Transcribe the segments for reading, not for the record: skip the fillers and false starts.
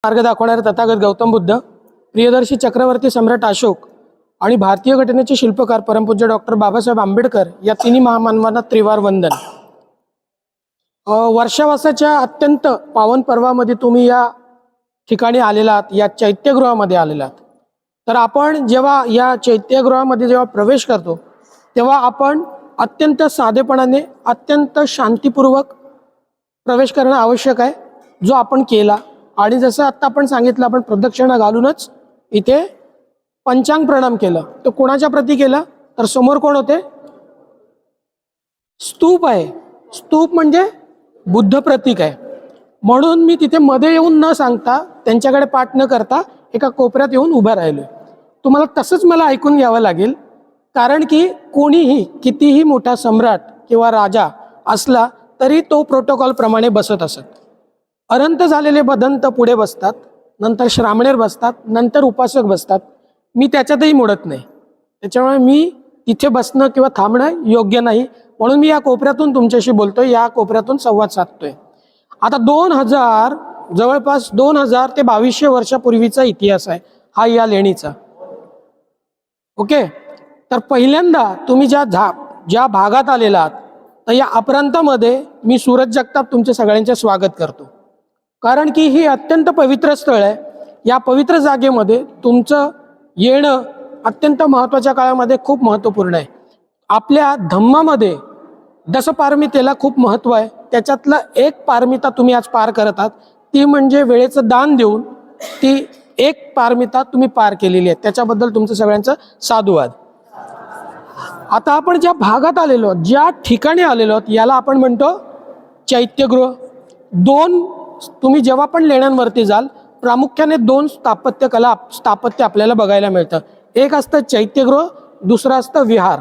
मार्ग दाखवणारे तथागत गौतम बुद्ध, प्रियदर्शी चक्रवर्ती सम्राट अशोक आणि भारतीय घटनेचे शिल्पकार परमपूज्य डॉक्टर बाबासाहेब आंबेडकर या तिन्ही महामानवांना त्रिवार वंदन। वर्षावासाच्या अत्यंत पावन पर्वामध्ये तुम्ही या ठिकाणी आलेला आहात, या चैत्यगृहामध्ये आलेला आहात। तर आपण जेव्हा या चैत्यगृहामध्ये जेव्हा प्रवेश करतो तेव्हा आपण अत्यंत साधेपणाने, अत्यंत शांतीपूर्वक प्रवेश करणं आवश्यक आहे, जो आपण केला। आणि जसं आता आपण सांगितलं, आपण प्रदक्षिणा घालूनच इथे पंचांग प्रणाम केलं। तो कोणाच्या प्रती केलं? तर समोर कोण होते? स्तूप आहे। स्तूप म्हणजे बुद्ध प्रतीक आहे, म्हणून मी तिथे मध्ये येऊन न सांगता, त्यांच्याकडे पाठ न करता एका कोपऱ्यात येऊन उभा राहिलो। तुम्हाला तसंच मला ऐकून घ्यावं लागेल, कारण की कोणीही कितीही मोठा सम्राट किंवा राजा असला तरी तो प्रोटोकॉल प्रमाणे बसत असत। अनंत झालेले बदंत पुढे बसतात, नंतर श्रामणेर बसतात, नंतर उपासक बसतात। मी त्याच्यातही मोडत नाही, त्याच्यामुळे मी तिथे बसणं किंवा थांबणं योग्य नाही, म्हणून मी या कोपऱ्यातून तुमच्याशी बोलतोय, या कोपऱ्यातून संवाद साधतोय। आता 2000 जवळपास 2000 ते 2200 वर्षापूर्वीचा इतिहास आहे हा या लेणीचा। ओके, तर पहिल्यांदा तुम्ही ज्या भागात आलेला आहात, तर या अपरांतामध्ये मी सूरज जगताप तुमच्या सगळ्यांचे स्वागत करतो, कारण की ही अत्यंत पवित्र स्थळ आहे। या पवित्र जागेमध्ये तुमचं येणं अत्यंत महत्त्वाच्या काळामध्ये खूप महत्त्वपूर्ण आहे। आपल्या धम्मामध्ये दशपारमितेला खूप महत्त्व आहे, त्याच्यातलं एक पारमिता तुम्ही आज पार करत आहात, ती म्हणजे वेळेचं दान देऊन ती एक पारमिता तुम्ही पार केलेली आहे, त्याच्याबद्दल तुमचं सगळ्यांचं साधुवाद। आता आपण ज्या भागात आलेलो आहोत, ज्या ठिकाणी आलेलो आहोत, याला आपण म्हणतो चैत्यगृह। तुम्ही जेव्हा पण लेण्यांवरती जाल, प्रामुख्याने दोन स्थापत्य आपल्याला बघायला मिळतं। एक असतं चैत्यगृह, दुसरं असतं विहार।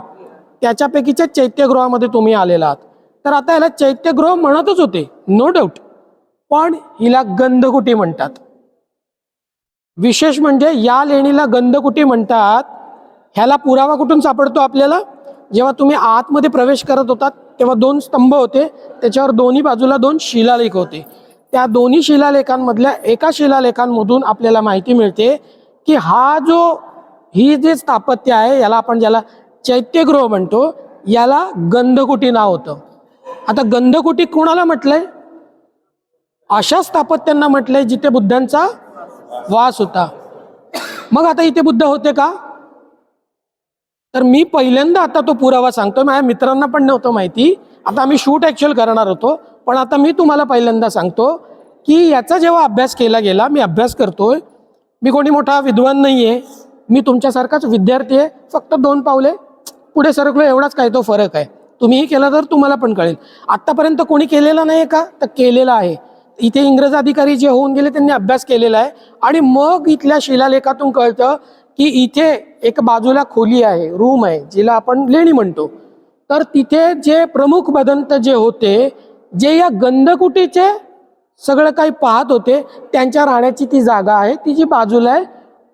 त्याच्यापैकीच्या चैत्यगृहामध्ये तुम्ही आलेला आहात। तर आता याला चैत्यगृह म्हणतच होते, नो डाऊट, पण हिला गंधकुटी म्हणतात। विशेष म्हणजे या लेणीला गंधकुटी म्हणतात, ह्याला पुरावा कुठून सापडतो आपल्याला? जेव्हा तुम्ही आतमध्ये प्रवेश करत होतात तेव्हा दोन स्तंभ होते, त्याच्यावर दोन्ही बाजूला दोन शिलालेख होते। त्या दोन्ही शिलालेखांमधल्या एका शिलालेखांमधून आपल्याला माहिती मिळते की ही जे स्थापत्य आहे, याला आपण ज्याला चैत्यगृह म्हणतो, याला गंधकुटी नाव होतं। आता गंधकुटी कोणाला म्हटलंय? अशा स्थापत्यांना म्हटलंय जिथे बुद्धांचा वास होता। मग आता इथे बुद्ध होते का? तर मी पहिल्यांदा आता तो पुरावा सांगतो, माझ्या मित्रांना पण नव्हतं माहिती। आता आम्ही शूट ॲक्च्युअल करणार होतो, पण आता मी तुम्हाला पहिल्यांदा सांगतो की याचा जेव्हा अभ्यास केला गेला, मी अभ्यास करतोय, मी कोणी मोठा विद्वान नाही आहे, मी तुमच्यासारखाच विद्यार्थी आहे, फक्त 2 पावले पुढे सरकलो, एवढाच काय तो फरक आहे। तुम्हीही केला तर तुम्हाला पण कळेल। आत्तापर्यंत कोणी केलेला नाही का? तर केलेला आहे। इथे इंग्रज अधिकारी जे होऊन गेले त्यांनी अभ्यास केलेला आहे, आणि मग इथल्या शिलालेखातून कळतं की इथे एक बाजूला खोली आहे, रूम आहे, जिला आपण लेणी म्हणतो। तर तिथे जे प्रमुख बदंत जे होते, जे या गंधकुटीचे सगळं काही पाहत होते, त्यांच्या राहण्याची ती जागा आहे, ती जी बाजूला आहे,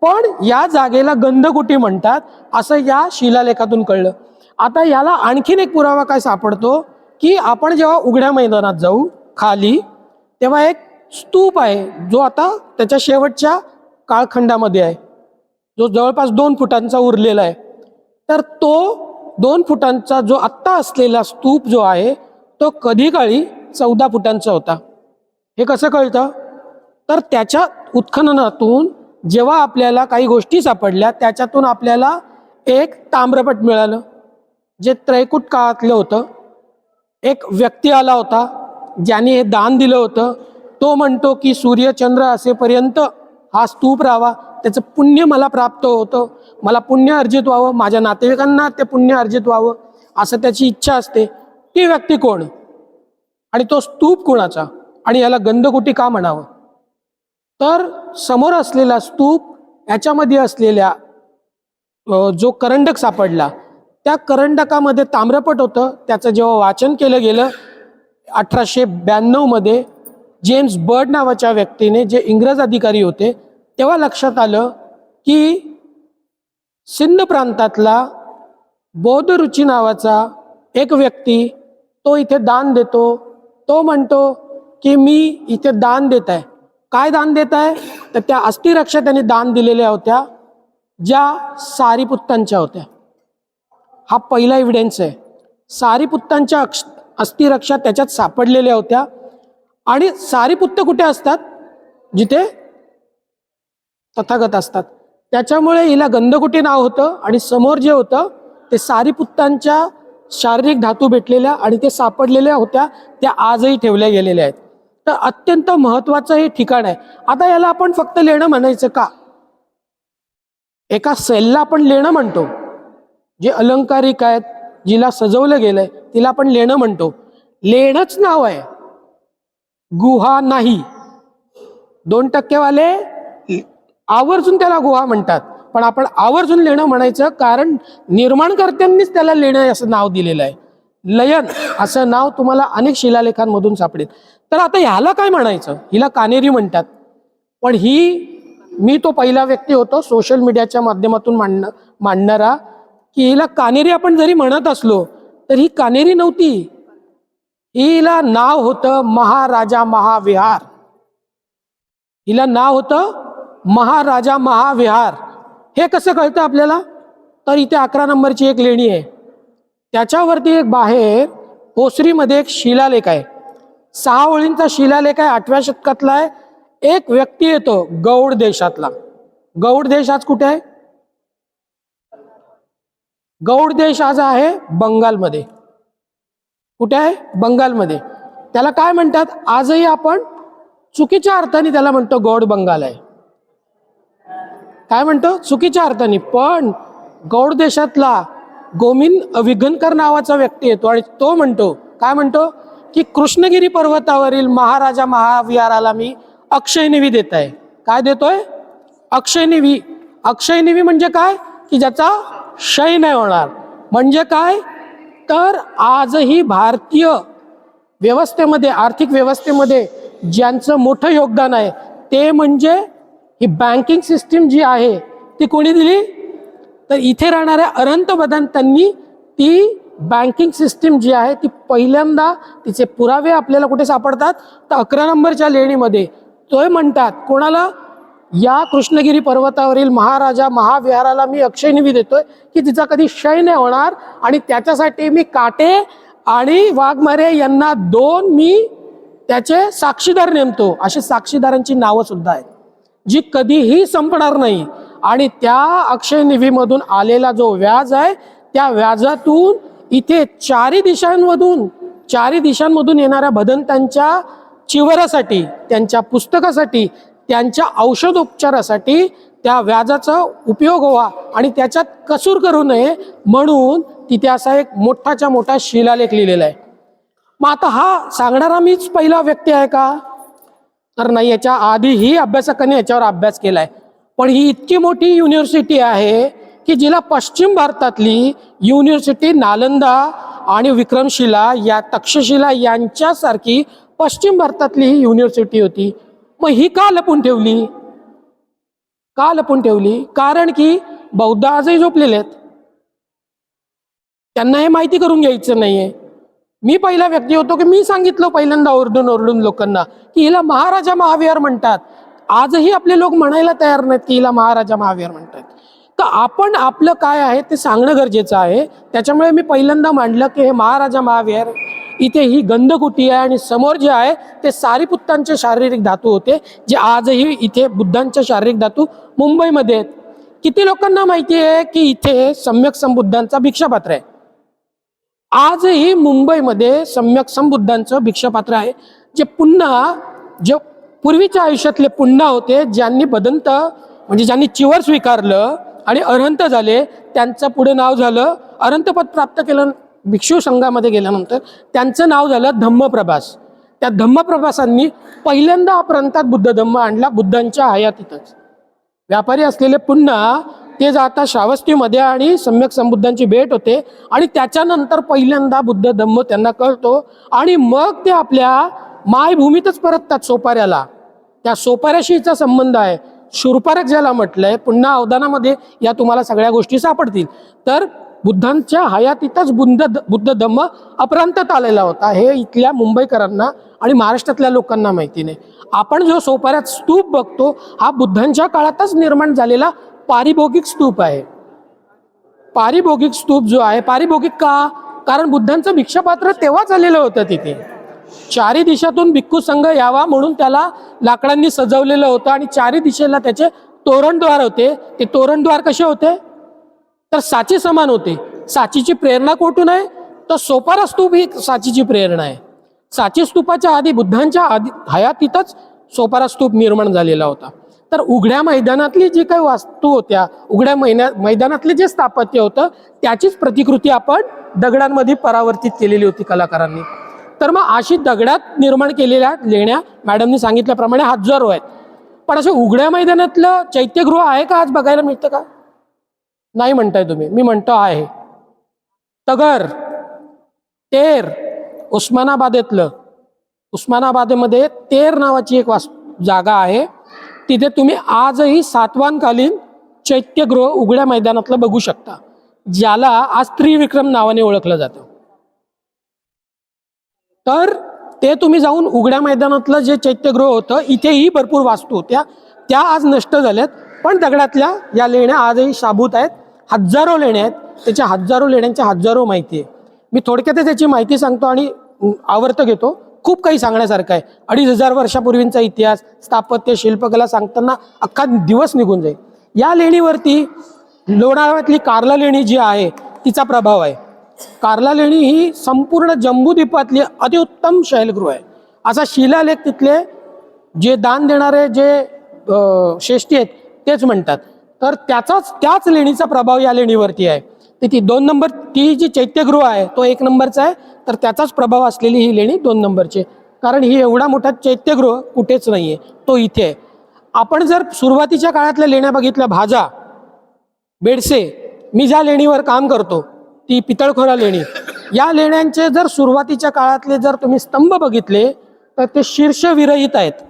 पण या जागेला गंधकुटी म्हणतात, असं या शिलालेखातून कळलं। आता याला आणखीन एक पुरावा काय सापडतो की आपण जेव्हा उघड्या मैदानात जाऊ खाली, तेव्हा एक स्तूप आहे, जो आता त्याच्या शेवटच्या काळखंडामध्ये आहे, जो जवळपास 2 फुटांचा उरलेला आहे। तर तो 2 फुटांचा जो आत्ता असलेला स्तूप जो आहे, तो कधी काळी 14 फुटांचा होता। हे कसं कळतं? तर त्याच्या उत्खननातून जेव्हा आपल्याला काही गोष्टी सापडल्या, त्याच्यातून आपल्याला एक ताम्रपट मिळालं, जे त्रैकूट काळातलं होतं। एक व्यक्ती आला होता, ज्याने हे दान दिलं होतं। तो म्हणतो की सूर्यचंद्र असेपर्यंत हा स्तूप राहावा, त्याचं पुण्य मला प्राप्त होतं, मला पुण्य अर्जित व्हावं, माझ्या नातेवाईकांना ते पुण्य अर्जित व्हावं, असं त्याची इच्छा असते। ती व्यक्ती कोण आणि तो स्तूप कोणाचा, आणि याला गंधकुटी का म्हणावं? तर समोर असलेला स्तूप, याच्यामध्ये असलेल्या जो करंडक सापडला, त्या करंडकामध्ये ताम्रपट होतं। त्याचं जेव्हा वाचन केलं गेलं 1892 मध्ये जेम्स बर्ड नावाच्या व्यक्तीने, जे इंग्रज अधिकारी होते, तेव्हा लक्षात आलं की सिंध प्रांतातला बौद्ध रुची नावाचा एक व्यक्ती, तो इथे दान देतो। तो म्हणतो की मी इथे दान देत आहे, काय दान देत आहे? तर त्या अस्थिरक्षा त्यांनी दान दिलेल्या होत्या, ज्या सारीपुत्तांच्या होत्या. हा पहिला एव्हिडन्स आहे. सारीपुत्तांच्या अस्थिरक्षा त्याच्यात सापडलेल्या होत्या. आणि सारीपुत्त कुठे असतात? जिथे तथागत असतात. त्याच्यामुळे हिला गंधकुटी नाव होतं. आणि समोर जे होतं ते सारीपुत्तांच्या शारीरिक धातू भेटलेल्या आणि ते सापडलेल्या होत्या, त्या आजही ठेवल्या गेलेल्या आहेत. तर अत्यंत महत्वाचं हे ठिकाण आहे. आता याला आपण फक्त लेणं म्हणायचं का? एका सेलला आपण लेणं म्हणतो, जे अलंकारिक आहेत, जिला सजवलं गेलंय तिला आपण लेणं म्हणतो. लेणंच नाव आहे, गुहा नाही. 2% वाले आवर्जून त्याला गुहा म्हणतात, पण आपण आवर्जून लेणं म्हणायचं, कारण निर्माणकर्त्यांनीच त्याला लेणं असं नाव दिलेलं आहे. लयन असं नाव तुम्हाला अनेक शिलालेखांमधून सापडेल. तर आता ह्याला काय म्हणायचं? हिला कानेरी म्हणतात. पण मी तो पहिला व्यक्ती होतो सोशल मीडियाच्या माध्यमातून मांडणारा, की हिला कानेरी आपण जरी म्हणत असलो तर ही कानेरी नव्हती. हिला नाव होतं महाराजा महाविहार. हिला नाव होतं महाराजा महाविहार. हे कसं कळतं आपल्याला? तर इथे 11 नंबरची एक लेणी आहे, त्याच्यावरती एक बाहेर ओसरीमध्ये एक शिलालेख आहे. 6 ओळींचा शिलालेख आहे, 8व्या शतकातला आहे. एक व्यक्ती येतो गौड देशातला. गौड देश आज कुठे आहे? गौड देश आज आहे बंगालमध्ये. कुठे आहे? बंगालमध्ये. त्याला काय म्हणतात? आजही आपण चुकीच्या अर्थाने त्याला म्हणतो गौड बंगाल आहे. काय म्हणतो? चुकीच्या अर्थाने. पण गौड देशातला गोविंद अविघनकर नावाचा व्यक्ती येतो आणि तो म्हणतो, काय म्हणतो? की कृष्णगिरी पर्वतावरील महाराजा महाविहाराला मी अक्षयनिवी देत आहे. काय देतोय? अक्षयनिवी. अक्षयनिवी म्हणजे काय? की ज्याचा क्षय नाही होणार. म्हणजे काय? तर आजही भारतीय व्यवस्थेमध्ये, आर्थिक व्यवस्थेमध्ये ज्यांचं मोठं योगदान आहे ते म्हणजे ही बँकिंग सिस्टीम जी आहे ती कोणी दिली? तर इथे राहणाऱ्या अनंत बदंतांनी ती बँकिंग सिस्टीम जी आहे ती पहिल्यांदा, तिचे पुरावे आपल्याला कुठे सापडतात? तर 11 नंबरच्या लेणीमध्ये. तो म्हणतात कोणाला? या कृष्णगिरी पर्वतावरील महाराजा महाविहाराला मी अक्षयनिवी देतोय, की तिचा कधी क्षय नाही होणार. आणि त्याच्यासाठी मी काटे आणि वाघमारे यांना 2 मी त्याचे साक्षीदार नेमतो. असे साक्षीदारांची नावं सुद्धा आहेत, जी कधीही संपणार नाही. आणि त्या अक्षयनिवीमधून आलेला जो व्याज आहे, त्या व्याजातून इथे चारी दिशांमधून येणाऱ्या भदंतांच्या चिवरासाठी, त्यांच्या पुस्तकासाठी, त्यांच्या औषधोपचारासाठी त्या व्याजाचा उपयोग व्हावा आणि त्याच्यात कसूर करू नये म्हणून तिथे असा एक मोठाच्या मोठा शिलालेख लिहिलेला आहे. मग आता हा सांगणारा मीच पहिला व्यक्ती आहे का? तर नाही, याच्या आधीही अभ्यासकांनी याच्यावर अभ्यास केलाय. पण ही इतकी मोठी युनिव्हर्सिटी आहे की जिला पश्चिम भारतातली युनिव्हर्सिटी नालंदा आणि विक्रमशिला या तक्षशिला यांच्यासारखी पश्चिम भारतातली ही युनिव्हर्सिटी होती. मग ही का लपून ठेवली? का लपून ठेवली? कारण की बौद्ध आजही झोपलेले आहेत, त्यांना हे माहिती करून घ्यायचं नाहीये. मी पहिला व्यक्ती होतो की मी सांगितलं पहिल्यांदा ओरडून लोकांना की हिला महाराजा महाविहार म्हणतात. आजही आपले लोक म्हणायला तयार नाहीत की हिला महाराजा महाविहार म्हणतात. तर आपण आपलं काय आहे ते सांगणं गरजेचं आहे. त्याच्यामुळे मी पहिल्यांदा मांडलं की हे महाराजा महाविहार, इथे ही गंधकुटी आहे आणि समोर जे आहे ते सारीपुत्तांचे शारीरिक धातू होते, जे आजही इथे बुद्धांचे शारीरिक धातू मुंबईमध्ये आहेत. किती लोकांना माहिती आहे की इथे सम्यक संबुद्धांचा भिक्षापात्र आहे? आजही मुंबईमध्ये सम्यक संबुद्धांचं भिक्षापात्र आहे, जे पूर्वीच्या आयुष्यातले पुन्हा होते, ज्यांनी बदंत म्हणजे ज्यांनी चिवर स्वीकारलं आणि अरहंत झाले, त्यांचं पुढे नाव झालं, अरहंतपद प्राप्त केलं भिक्षू संघामध्ये गेल्यानंतर त्यांचं नाव झालं धम्मप्रभास. त्या धम्मप्रभासांनी पहिल्यांदा प्रांतात बुद्ध धम्म आणला बुद्धांच्या हयातीतच. व्यापारी असलेले पुन्हा ते जाता श्रावस्तीमध्ये आणि सम्यक संबुद्धांची भेट होते आणि त्याच्यानंतर पहिल्यांदा बुद्ध धम्म त्यांना कळतो आणि मग ते आपल्या मायभूमीतच परततात सोपाऱ्याला. त्या सोपाऱ्याशीचा संबंध आहे. शूरपारक ज्याला म्हटलंय, पुन्हा अवदानामध्ये या तुम्हाला सगळ्या गोष्टी सापडतील. तर बुद्धांच्या हयातीतच बुद्ध धम्म अपरांतात आलेला होता, हे इथल्या मुंबईकरांना आणि महाराष्ट्रातल्या लोकांना माहिती नाही. आपण जो सोपाऱ्यात स्तूप बघतो हा बुद्धांच्या काळातच निर्माण झालेला पारिभौगिक स्तूप आहे. पारिभौगिक स्तूप जो आहे, पारिभौगिक का? कारण बुद्धांचं भिक्षापात्र तेव्हाच आलेलं होतं तिथे. चारी दिशातून भिक्खू संघ यावा म्हणून त्याला लाकडांनी सजवलेलं होतं आणि चारी दिशेला त्याचे तोरणद्वार होते. ते तोरणद्वार कसे होते? तर साची समान होते. साचीची प्रेरणा कुठून आहे? तर सोपारा स्तूप ही साचीची प्रेरणा आहे. साची स्तूपाच्या आधी बुद्धांच्या हयातीतच सोपारा स्तूप निर्माण झालेला होता. तर उघड्या मैदानातली जी काही वास्तू होत्या, उघड्या मैदानातले जे स्थापत्य होतं त्याचीच प्रतिकृती आपण दगडांमध्ये परावर्तित केलेली होती कलाकारांनी. तर मग अशी दगडात निर्माण केलेल्या लेण्या मॅडमनी सांगितल्याप्रमाणे हजारो आहेत. पण असे उघड्या मैदानातलं चैत्यगृह आहे का आज बघायला मिळतं का? नाही म्हणताय तुम्ही, मी म्हणतो आहे. तगर, तेर, उस्मानाबादेतलं, उस्मानाबादेमध्ये तेर नावाची एक जागा आहे. तिथे तुम्ही आजही सातवाहनकालीन चैत्यगृह उघड्या मैदानातलं बघू शकता, ज्याला आज त्रिविक्रम नावाने ओळखलं जातं. तर ते तुम्ही जाऊन उघड्या मैदानातलं जे चैत्यगृह होतं, इथेही भरपूर वास्तू होत्या, त्या आज नष्ट झाल्यात. पण दगडातल्या या लेण्या आजही शाबूत आहेत. हजारो लेण्या आहेत, त्याच्या हजारो लेण्यांच्या हजारो माहिती आहे. मी थोडक्यात त्याची माहिती सांगतो आणि आवर्त घेतो. खूप काही सांगण्यासारखं आहे. 2500 वर्षापूर्वींचा इतिहास, स्थापत्य, शिल्पकला सांगताना अख्खा दिवस निघून जाईल. या लेणीवरती लोणावळ्यातली कार्ला लेणी जी आहे तिचा प्रभाव आहे. कार्ला लेणी ही संपूर्ण जम्बूद्वीपातली अतिउत्तम शैलगृह आहे. असा शिलालेख तिथले जे दान देणारे जे श्रेष्ठी आहेत तेच म्हणतात. तर त्याच लेणीचा प्रभाव या लेणीवरती आहे. ती 2 नंबर, ती जी चैत्यगृह आहे तो 1 नंबरचा आहे, तर त्याचाच प्रभाव असलेली ही लेणी 2 नंबरची. कारण ही एवढा मोठा चैत्यगृह कुठेच नाही आहे, तो इथे आहे. आपण जर सुरुवातीच्या काळातल्या लेण्या बघितल्या, भाजा, बेडसे, मी ज्या लेणीवर काम करतो ती पितळखोरा लेणी, या लेण्यांचे जर सुरुवातीच्या काळातले जर तुम्ही स्तंभ बघितले तर ते शीर्षविरहित आहेत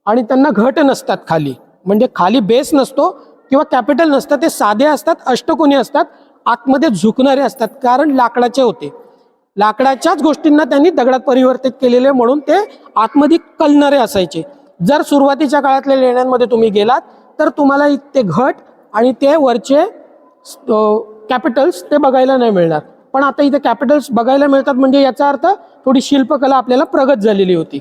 आणि त्यांना घट नसतात खाली, म्हणजे खाली बेस नसतो किंवा कॅपिटल नसतं. ते साधे असतात, अष्टकोनी असतात, आतमध्ये झुकणारे असतात. कारण लाकडाचे होते, लाकडाच्याच गोष्टींना त्यांनी दगडात परिवर्तित केलेले म्हणून ते आतमध्ये कलणारे असायचे. जर सुरुवातीच्या काळातल्या लेण्यांमध्ये तुम्ही गेलात तर तुम्हाला ते घट आणि ते वरचे कॅपिटल्स ते बघायला नाही मिळणार. पण आता इथे कॅपिटल्स बघायला मिळतात, म्हणजे याचा अर्थ थोडी शिल्पकला आपल्याला प्रगत झालेली होती.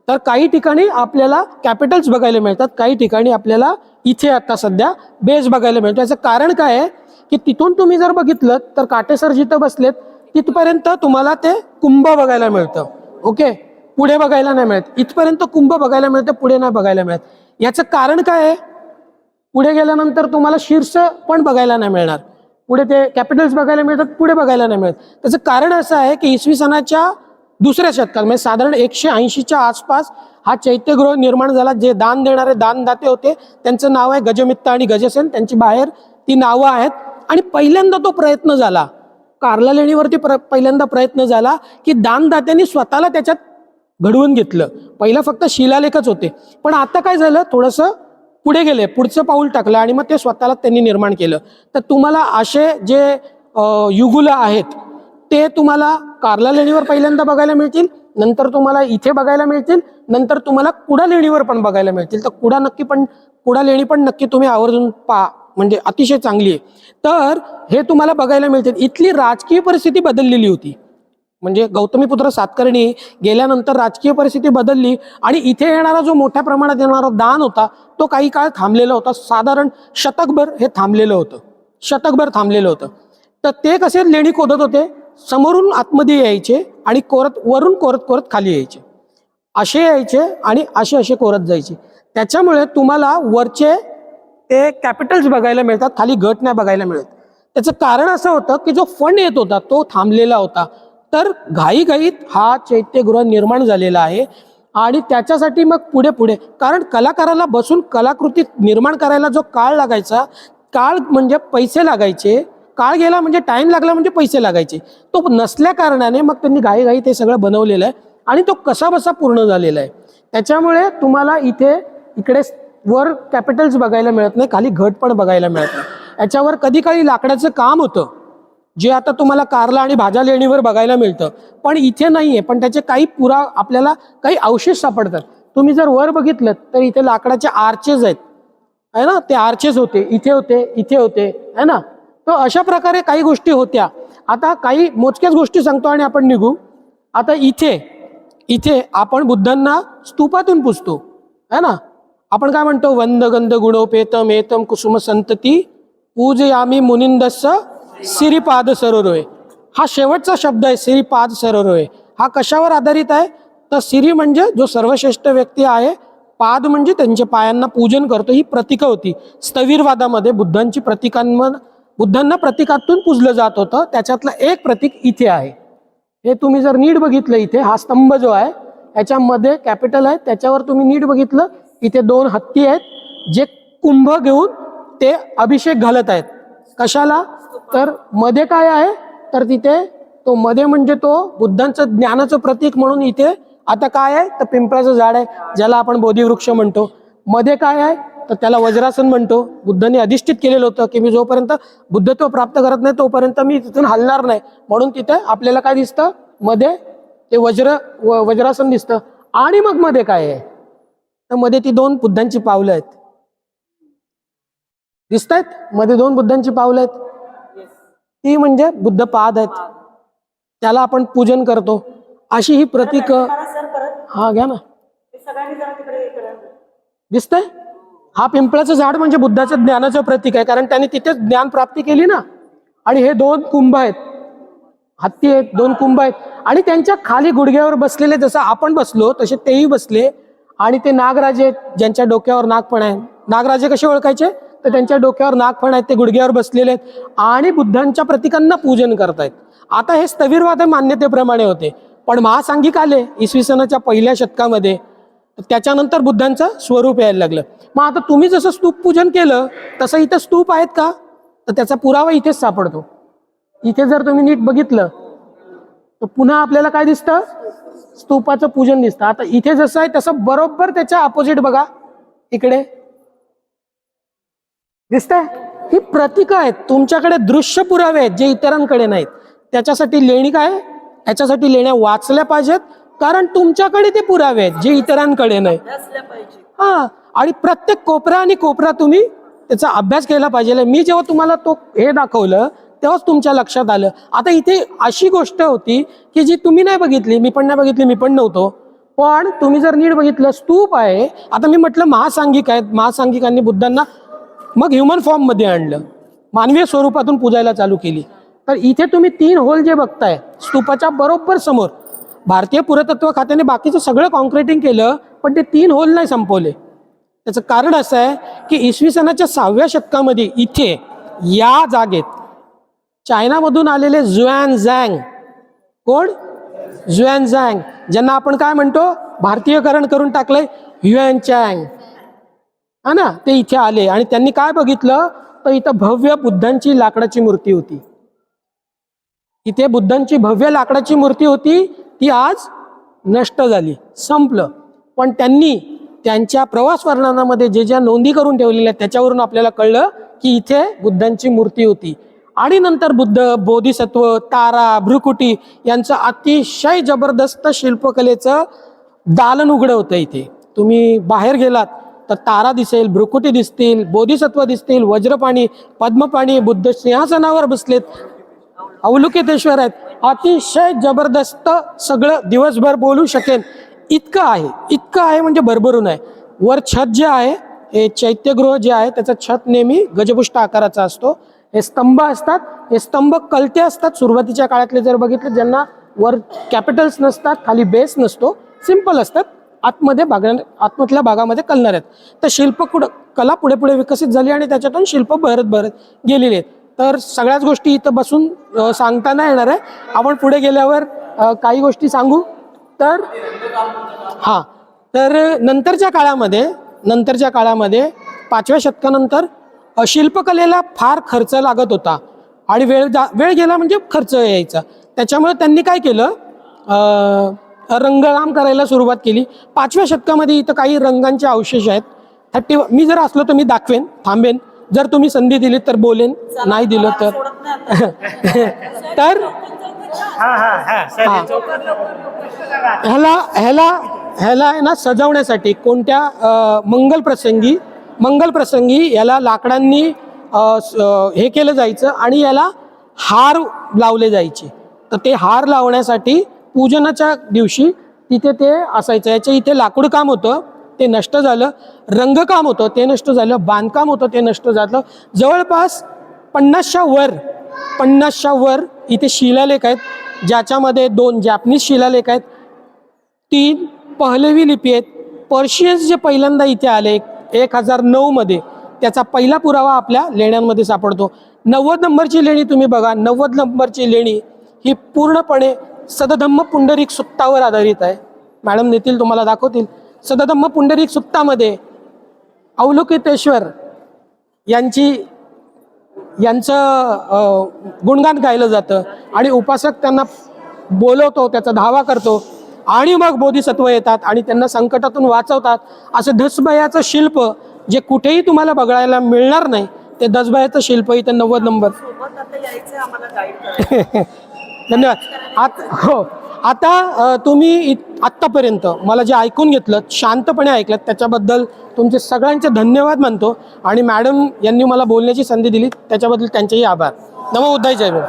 तर काही ठिकाणी आपल्याला कॅपिटल्स बघायला मिळतात, काही ठिकाणी आपल्याला इथे आता सध्या बेस बघायला मिळतो. याचं कारण काय आहे की तिथून तुम्ही जर बघितलं तर काटेसर जिथं बसलेत तिथपर्यंत तुम्हाला ते कुंभ बघायला मिळतं. ओके, पुढे बघायला नाही मिळत. इथपर्यंत कुंभ बघायला मिळतं, पुढे नाही बघायला मिळत. याचं कारण काय आहे? पुढे गेल्यानंतर तुम्हाला शीर्ष पण बघायला नाही मिळणार. पुढे ते कॅपिटल्स बघायला मिळतात, पुढे बघायला नाही मिळत. त्याचं कारण असं आहे की इसवी सनाच्या 2ऱ्या शतकात, म्हणजे साधारण 180च्या आसपास हा चैत्यगृह निर्माण झाला. जे दान देणारे दानदाते होते त्यांचं नाव आहे गजमित्त आणि गजसेन, त्यांची बाहेर ती नावं आहेत. आणि पहिल्यांदा तो प्रयत्न झाला, कार्ला लेणीवरती पहिल्यांदा प्रयत्न झाला की दानदात्यांनी स्वतःला त्याच्यात घडवून घेतलं. पहिलं फक्त शिलालेखच होते, पण आता काय झालं, थोडंसं पुढे गेले, पुढचं पाऊल टाकलं आणि मग ते स्वतःला त्यांनी निर्माण केलं. तर तुम्हाला असे जे युगुलं आहेत ते तुम्हाला कार्ला लेणीवर पहिल्यांदा बघायला मिळतील, नंतर तुम्हाला इथे बघायला मिळतील, नंतर तुम्हाला कुडा लेणीवर पण बघायला मिळतील. तर कुडा लेणी पण नक्की तुम्ही आवर्जून पहा, म्हणजे अतिशय चांगली आहे. तर हे तुम्हाला बघायला मिळतील. इथली राजकीय परिस्थिती बदललेली होती, म्हणजे गौतमीपुत्र सातकर्णी गेल्यानंतर राजकीय परिस्थिती बदलली आणि इथे येणारा जो मोठ्या प्रमाणात येणारा दान होता तो काही काळ थांबलेला होता. साधारण शतकभर हे थांबलेलं होतं, शतकभर थांबलेलं होतं. तर ते कसे लेणी खोदत होते, समोरून आतमध्ये यायचे आणि वरून कोरत खाली यायचे, असे यायचे आणि असे कोरत जायचे. त्याच्यामुळे तुम्हाला वरचे ते कॅपिटल्स बघायला मिळतात, खाली घट नाही बघायला मिळत. त्याचं कारण असं होतं की जो फंड येत होता तो थांबलेला होता. तर घाईघाईत हा चैत्यगृह निर्माण झालेला आहे आणि त्याच्यासाठी मग पुढे कारण कलाकाराला बसून कलाकृती निर्माण करायला जो काळ लागायचा, काळ म्हणजे पैसे लागायचे, काळ गेला म्हणजे टाइम लागला म्हणजे पैसे लागायचे, तो नसल्या कारणाने मग त्यांनी घाईघाई ते सगळं बनवलेलं आहे आणि तो कसाबसा पूर्ण झालेला आहे. त्याच्यामुळे तुम्हाला इकडे वर कॅपिटल्स बघायला मिळत नाही, खाली घट पण बघायला मिळत नाही. याच्यावर कधी काळी लाकडाचं काम होतं, जे आता तुम्हाला कार्ला आणि भाजा लेणीवर बघायला मिळतं, पण इथे नाहीये. पण त्याचे काही आपल्याला काही अवशेष सापडतात. तुम्ही जर वर बघितलं तर इथे लाकडाचे आर्चेस आहेत, आहे ना, ते आर्चेस होते, इथे होते, इथे होते, है ना. तर अशा प्रकारे काही गोष्टी होत्या. आता काही मोजक्याच गोष्टी सांगतो आणि आपण निघू. आता इथे इथे आपण बुद्धांना स्तूपातून पुजतो, है ना. आपण काय म्हणतो, वंद गंध गुणोपेतम एतम कुसुम संतती पूजयामी मुनिंदस्य सिरीपाद सरोरोय. हा शेवटचा शब्द आहे, सिरीपाद सरोरोय. हा कशावर आधारित आहे, तर सिरी म्हणजे जो सर्वश्रेष्ठ व्यक्ती आहे, पाद म्हणजे त्यांच्या पायांना पूजन करतो. ही प्रतीकं होती स्थविरवादामध्ये. बुद्धांना प्रतीकातून पूजलं जात होतं. त्याच्यातलं एक प्रतीक इथे आहे. हे तुम्ही जर नीट बघितलं, इथे हा स्तंभ जो आहे याच्यामध्ये कॅपिटल आहे, त्याच्यावर तुम्ही नीट बघितलं, इथे 2 हत्ती आहेत जे कुंभ घेऊन ते अभिषेक घालत आहेत. कशाला, तर मध्ये काय आहे, तर तिथे तो मध्ये म्हणजे तो बुद्धांचं ज्ञानाचं प्रतीक म्हणून इथे आता काय आहे, तर पिंपळाचं झाड आहे ज्याला आपण बोधिवृक्ष म्हणतो. मध्ये काय आहे, तर त्याला वज्रासन म्हणतो. बुद्धांनी अधिष्ठित केलेलं होतं की मी जोपर्यंत बुद्धत्व प्राप्त करत नाही तोपर्यंत मी तिथून हलणार नाही, म्हणून तिथे आपल्याला काय दिसतं, मध्ये ते वज्रासन दिसतं. आणि मग मध्ये काय आहे, तर मध्ये ती 2 बुद्धांची पावलं आहेत, दिसत आहेत मध्ये 2 बुद्धांची पावलं आहेत, ती म्हणजे बुद्ध पाद आहेत, त्याला आपण पूजन करतो. अशी ही प्रतीक. हा घ्या ना, दिसतंय. हा पिंपळाचं झाड म्हणजे बुद्धाचं ज्ञानाचं प्रतीक आहे, कारण त्यांनी तिथेच ज्ञान प्राप्ती केली ना. आणि हे 2 कुंभ आहेत, हत्ती आहेत, 2 कुंभ आहेत, आणि त्यांच्या खाली गुडघ्यावर बसलेले, जसं आपण बसलो तसे तेही बसले. आणि ते नागराजे ज्यांच्या डोक्यावर नागफण आहे. नागराजे कसे ओळखायचे, तर त्यांच्या डोक्यावर नागफण आहेत, ते गुडघ्यावर बसलेले आहेत आणि बुद्धांच्या प्रतीकांना पूजन करतायत. आता हे स्थविरवाद मान्यतेप्रमाणे होते, पण महासांघिक आले इसवी सनाच्या पहिल्या शतकामध्ये, त्याच्यानंतर बुद्धांचं स्वरूप यायला लागलं. मग आता तुम्ही जसं स्तूप पूजन केलं तसं इथं स्तूप आहेत का, तर त्याचा पुरावा इथेच सापडतो. इथे जर तुम्ही नीट बघितलं तर पुन्हा आपल्याला काय दिसतं, स्तूपाचं पूजन दिसतं. आता इथे जसं आहे तसं बरोबर त्याच्या अपोजिट बघा, इकडे दिसतंय. ही प्रतीकं आहेत, तुमच्याकडे दृश्य पुरावे आहेत जे इतरांकडे नाहीत. त्याच्यासाठी लेणी काय, याच्यासाठी लेण्या वाचल्या पाहिजेत, कारण तुमच्याकडे ते पुरावे आहेत जे इतरांकडे नाही. हा, आणि प्रत्येक कोपरा आणि कोपरा तुम्ही त्याचा अभ्यास केला पाहिजे. मी जेव्हा तुम्हाला तो हे दाखवलं तेव्हाच तुमच्या लक्षात आलं. आता इथे अशी गोष्ट होती की जी तुम्ही नाही बघितली, मी पण नाही बघितली, मी पण नव्हतो, पण तुम्ही जर नीट बघितलं, स्तूप आहे. आता मी म्हटलं महासांघिक आहेत, महासांघिकांनी बुद्धांना मग ह्युमन फॉर्म मध्ये आणलं, मानवीय स्वरूपातून पूजायला चालू केली. तर इथे तुम्ही 3 होल जे बघताय स्तूपाच्या बरोबर समोर, भारतीय पुरातत्व खात्याने बाकीचं सगळं कॉन्क्रिटिंग केलं, पण ते 3 होल नाही संपवले. त्याचं कारण असं आहे की इसवी सनाच्या 6व्या शतकामध्ये इथे या जागेत चायनामधून आलेले झुआन झँग, कोण, झुआन झँग, ज्यांना आपण काय म्हणतो, भारतीयकरण करून टाकलंय, ह्युएन चँग, हा ना, ते इथे आले. आणि त्यांनी काय बघितलं, तर इथं भव्य बुद्धांची लाकडाची मूर्ती होती. इथे बुद्धांची भव्य लाकडाची मूर्ती होती, ती आज नष्ट झाली, संपलं. पण त्यांनी त्यांच्या प्रवास वर्णनामध्ये जे ज्या नोंदी करून ठेवलेल्या त्याच्यावरून आपल्याला कळलं की इथे बुद्धांची मूर्ती होती. आणि नंतर बुद्ध, बोधिसत्व, तारा, भ्रुकुटी यांचं अतिशय जबरदस्त शिल्पकलेचं दालन उघडं होतं. इथे तुम्ही बाहेर गेलात तर तारा दिसेल, भ्रुकुटी दिसतील, बोधिसत्व दिसतील, वज्रपाणी, पद्मपाणी, बुद्ध सिंहासनावर बसलेत, अवलोकितेश्वर आहेत. अतिशय जबरदस्त, सगळं दिवसभर बोलू शकेल इतकं आहे. इतकं आहे म्हणजे भरभरून आहे. वर छत जे आहे, हे चैत्यगृह जे आहे त्याचं छत नेहमी गजपुष्ट आकाराचा असतो. हे स्तंभ असतात, हे स्तंभ कलते असतात. सुरुवातीच्या काळातले जर बघितले, ज्यांना वर कॅपिटल्स नसतात, खाली बेस नसतो, सिंपल असतात, आतमधल्या भागामध्ये कलणार आहेत. तर कला पुढे पुढे विकसित झाली आणि त्याच्यातून शिल्प भरत गेलेली आहेत. तर सगळ्याच गोष्टी इथं बसून सांगता नाही येणार आहे, आपण पुढे गेल्यावर काही गोष्टी सांगू. तर हां, तर नंतरच्या काळामध्ये 5व्या शतकानंतर शिल्पकलेला फार खर्च लागत होता आणि वेळ गेला म्हणजे खर्च यायचा. त्याच्यामुळे त्यांनी काय केलं, रंगकाम करायला सुरुवात केली. 5व्या शतकामध्ये इथं काही रंगांचे अवशेष आहेत. मी जर असलो तर मी दाखवेन, थांबेन, जर तुम्ही संधी दिली तर बोलेन, नाही दिलं तर तर ह्याला ह्याला ह्याला आहे ना सजवण्यासाठी कोणत्या मंगल प्रसंगी याला लाकडांनी हे केलं जायचं आणि याला हार लावले जायचे. तर ते हार लावण्यासाठी पूजनाच्या दिवशी तिथे ते असायचं. याच्या इथे लाकूड काम होतं, ते नष्ट झालं. रंगकाम होतं, ते नष्ट झालं. बांधकाम होतं, ते नष्ट झालं. जवळपास 50च्या वर इथे शिलालेख आहेत, ज्याच्यामध्ये 2 जॅपनीज शिलालेख आहेत, 3 पहलवी लिपी आहेत. पर्शियन्स जे पहिल्यांदा इथे आले 1009 मध्ये, त्याचा पहिला पुरावा आपल्या लेण्यांमध्ये सापडतो. 90 नंबरची लेणी तुम्ही बघा. 90 नंबरची लेणी ही पूर्णपणे सदधम्म पुंडरीक सुत्तावर आधारित आहे. मॅडम नेतील तुम्हाला दाखवतील. सदधम्म पुंडरीक सुत्तामध्ये अवलोकितेश्वर यांचं गुणगान गायलं जातं आणि उपासक त्यांना बोलवतो, त्याचा धावा करतो आणि मग बोधिसत्व येतात आणि त्यांना संकटातून वाचवतात. असं धसबयाचं शिल्प जे कुठेही तुम्हाला बघायला मिळणार नाही, ते धसबयाचं शिल्प इथं 90 नंबर. धन्यवाद. हो, आता तुम्ही आत्तापर्यंत मला जे ऐकून घेतलं, शांतपणे ऐकलं, त्याच्याबद्दल तुमचे सगळ्यांचे धन्यवाद मानतो आणि मॅडम यांनी मला बोलण्याची संधी दिली त्याच्याबद्दल त्यांचेही आभार. नमो बुद्धाय. जय भीम.